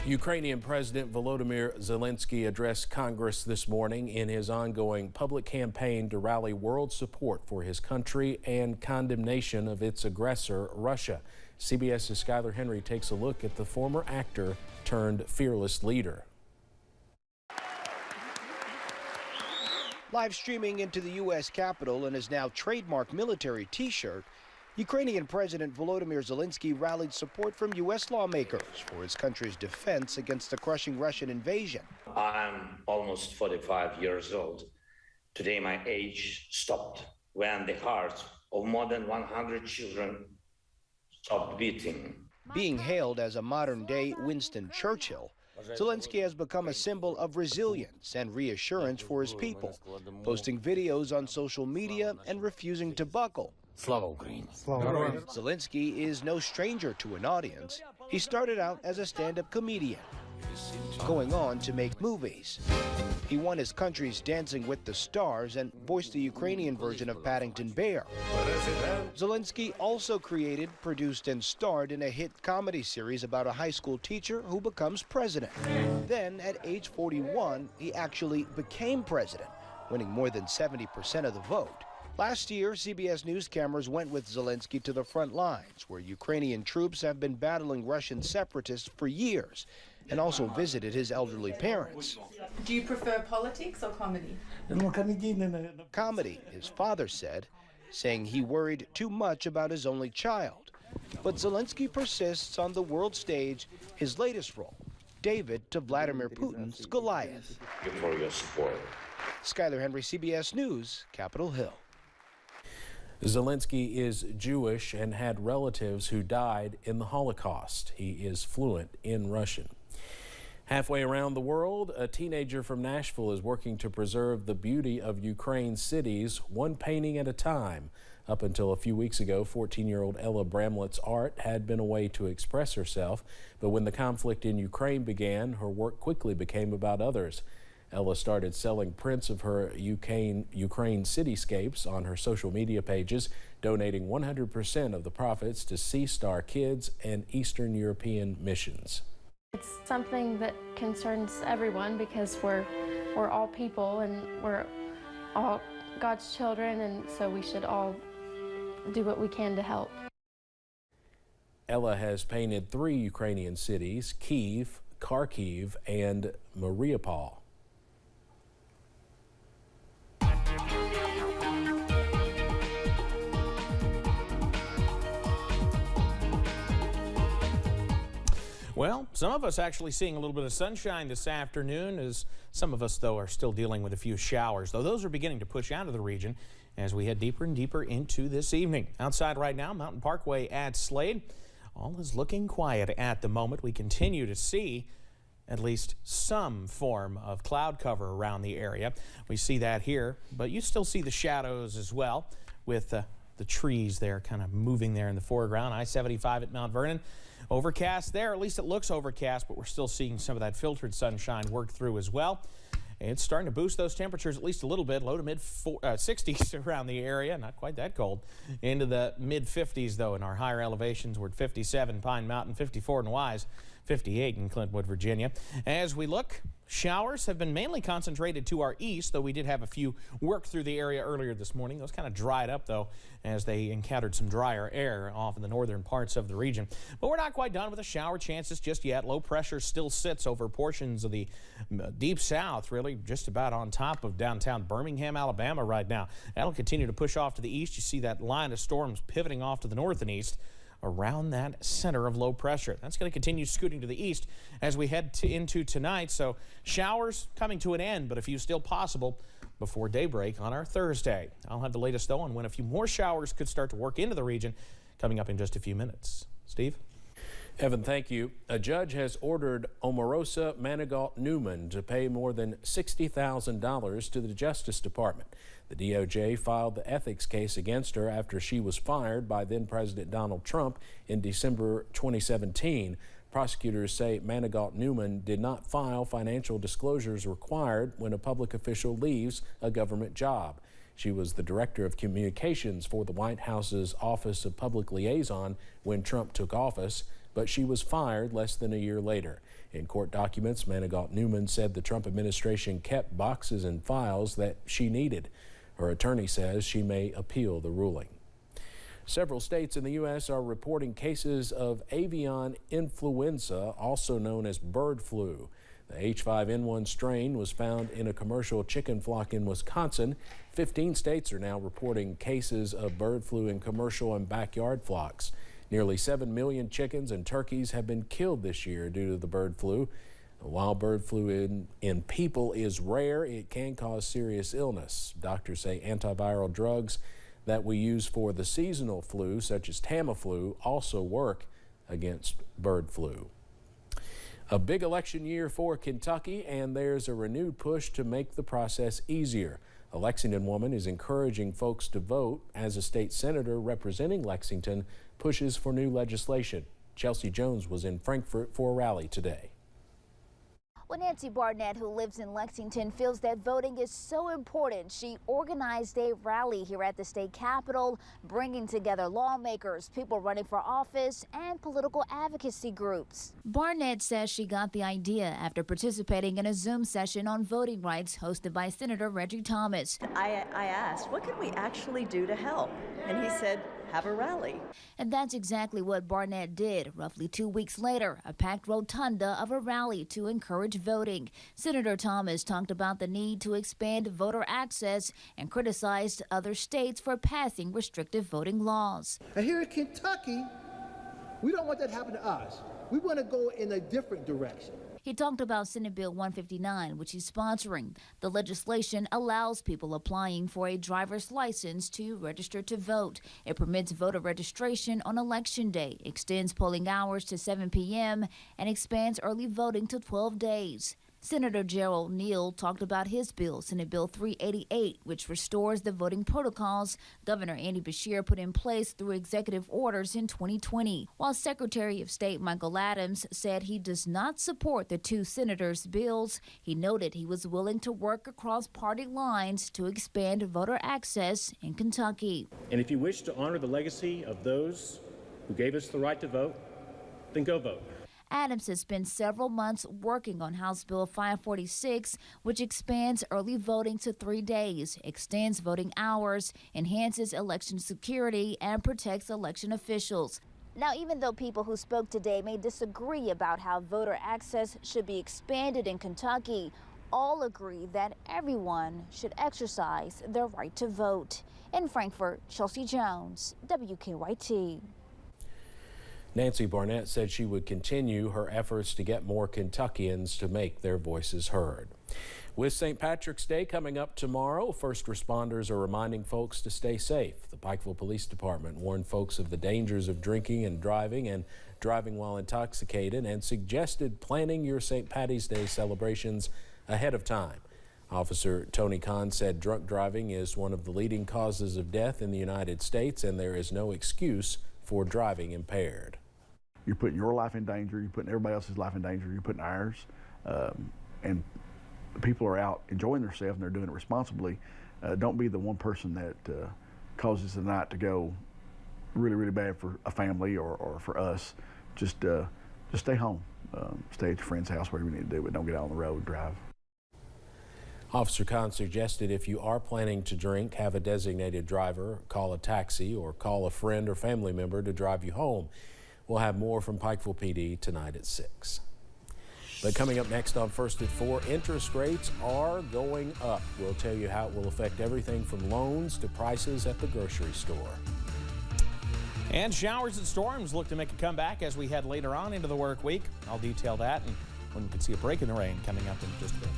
Ukrainian President Volodymyr Zelensky addressed Congress this morning in his ongoing public campaign to rally world support for his country and condemnation of its aggressor, Russia. CBS's Skyler Henry takes a look at the former actor turned fearless leader. Live streaming into the U.S. Capitol in his now trademark military T-shirt, Ukrainian President Volodymyr Zelensky rallied support from U.S. lawmakers for his country's defense against the crushing Russian invasion. I'm almost 45 years old. Today my age stopped when the hearts of more than 100 children stopped beating. Being hailed as a modern-day Winston Churchill, Zelensky has become a symbol of resilience and reassurance for his people, posting videos on social media and refusing to buckle. Zelensky is no stranger to an audience. He started out as a stand-up comedian, going on to make movies. He won his country's Dancing with the Stars and voiced the Ukrainian version of Paddington Bear. Zelensky also created, produced, and starred in a hit comedy series about a high school teacher who becomes president. Then, at age 41, he actually became president, winning more than 70% of the vote. Last year, CBS News cameras went with Zelensky to the front lines, where Ukrainian troops have been battling Russian separatists for years, and also visited his elderly parents. Do you prefer politics or comedy? Comedy, his father said, saying he worried too much about his only child. But Zelensky persists on the world stage, his latest role, David to Vladimir Putin's Goliath. Thank you for your support. Skyler Henry, CBS News, Capitol Hill. Zelensky is Jewish and had relatives who died in the Holocaust. He is fluent in Russian. Halfway around the world, a teenager from Nashville is working to preserve the beauty of Ukraine's cities, one painting at a time. Up until a few weeks ago, 14-year-old Ella Bramlett's art had been a way to express herself, but when the conflict in Ukraine began, her work quickly became about others. Ella started selling prints of her Ukraine cityscapes on her social media pages, donating 100% of the profits to Sea Star Kids and Eastern European missions. It's something that concerns everyone because we're all people and we're all God's children, and so we should all do what we can to help. Ella has painted 3 Ukrainian cities, Kyiv, Kharkiv, and Mariupol. Well, some of us actually seeing a little bit of sunshine this afternoon, as some of us, though, are still dealing with a few showers, though those are beginning to push out of the region as we head deeper and deeper into this evening. Outside right now, Mountain Parkway at Slade, all is looking quiet at the moment. We continue to see at least some form of cloud cover around the area. We see that here, but you still see the shadows as well with the trees there kind of moving there in the foreground. I-75 at Mount Vernon. Overcast there, at least it looks overcast, but we're still seeing some of that filtered sunshine work through as well. It's starting to boost those temperatures at least a little bit, low to mid 60s around the area, not quite that cold. Into the mid 50s though in our higher elevations. We're at 57 Pine Mountain, 54 in Wise, 58 in Clintwood, Virginia. As we look, showers have been mainly concentrated to our east, though we did have a few work through the area earlier this morning. Those kind of dried up, though, as they encountered some drier air off in the northern parts of the region. But we're not quite done with the shower chances just yet. Low pressure still sits over portions of the deep south, really just about on top of downtown Birmingham, Alabama right now. That'll continue to push off to the east. You see that line of storms pivoting off to the north and east around that center of low pressure. That's going to continue scooting to the east as we head into tonight. So showers coming to an end, but a few still possible before daybreak on our Thursday. I'll have the latest, though, on when a few more showers could start to work into the region coming up in just a few minutes. Steve? Evan, thank you. A judge has ordered Omarosa, Manigault, Newman to pay more than $60,000 to the Justice Department. The DOJ filed the ethics case against her after she was fired by then-President Donald Trump in December 2017. Prosecutors say Manigault Newman did not file financial disclosures required when a public official leaves a government job. She was the director of communications for the White House's Office of Public Liaison when Trump took office. but she was fired less than a year later. In court documents, Manigault Newman said the Trump administration kept boxes and files that she needed. Her attorney says she may appeal the ruling. Several states in the U.S. are reporting cases of avian influenza, also known as bird flu. The H5N1 strain was found in a commercial chicken flock in Wisconsin. 15 states are now reporting cases of bird flu in commercial and backyard flocks. Nearly 7 million chickens and turkeys have been killed this year due to the bird flu. While bird flu in people is rare, it can cause serious illness. Doctors say antiviral drugs that we use for the seasonal flu, such as Tamiflu, also work against bird flu. A big election year for Kentucky, and there's a renewed push to make the process easier. A Lexington woman is encouraging folks to vote as a state senator representing Lexington pushes for new legislation. Chelsea Jones was in Frankfort for a rally today. Well, Nancy Barnett, who lives in Lexington, feels that voting is so important. She organized a rally here at the state capitol, bringing together lawmakers, people running for office, and political advocacy groups. Barnett says she got the idea after participating in a Zoom session on voting rights hosted by Senator Reggie Thomas. I asked, what can we actually do to help? And he said, have a rally. And that's exactly what Barnett did. Roughly 2 weeks later, a packed rotunda of a rally to encourage voting. Senator Thomas talked about the need to expand voter access and criticized other states for passing restrictive voting laws. And here in Kentucky, we don't want that to happen to us. We want to go in a different direction. He talked about Senate Bill 159, which he's sponsoring. The legislation allows people applying for a driver's license to register to vote. It permits voter registration on Election Day, extends polling hours to 7 p.m., and expands early voting to 12 days. Senator Gerald Neal talked about his bill, Senate Bill 388, which restores the voting protocols Governor Andy Beshear put in place through executive orders in 2020. While Secretary of State Michael Adams said he does not support the two senators' bills, he noted he was willing to work across party lines to expand voter access in Kentucky. And if you wish to honor the legacy of those who gave us the right to vote, then go vote. Adams has spent several months working on House Bill 546, which expands early voting to 3 days, extends voting hours, enhances election security, and protects election officials. Now, even though people who spoke today may disagree about how voter access should be expanded in Kentucky, all agree that everyone should exercise their right to vote. In Frankfort, Chelsea Jones, WKYT. Nancy Barnett said she would continue her efforts to get more Kentuckians to make their voices heard. With St. Patrick's Day coming up tomorrow, first responders are reminding folks to stay safe. The Pikeville Police Department warned folks of the dangers of drinking and driving while intoxicated, and suggested planning your St. Patty's Day celebrations ahead of time. Officer Tony Kahn said drunk driving is one of the leading causes of death in the United States, and there is no excuse for driving impaired. You're putting your life in danger, you're putting everybody else's life in danger, you're putting ours, and people are out enjoying themselves and they're doing it responsibly. Don't be the one person that causes the night to go really, really bad for a family or for us. Just stay home, stay at your friend's house, whatever you need to do, but don't get out on the road and drive. Officer Kahn suggested if you are planning to drink, have a designated driver, call a taxi, or call a friend or family member to drive you home. We'll have more from Pikeville PD tonight at 6. But coming up next on First at 4, interest rates are going up. We'll tell you how it will affect everything from loans to prices at the grocery store. And showers and storms look to make a comeback as we head later on into the work week. I'll detail that and when we can see a break in the rain coming up in just a bit.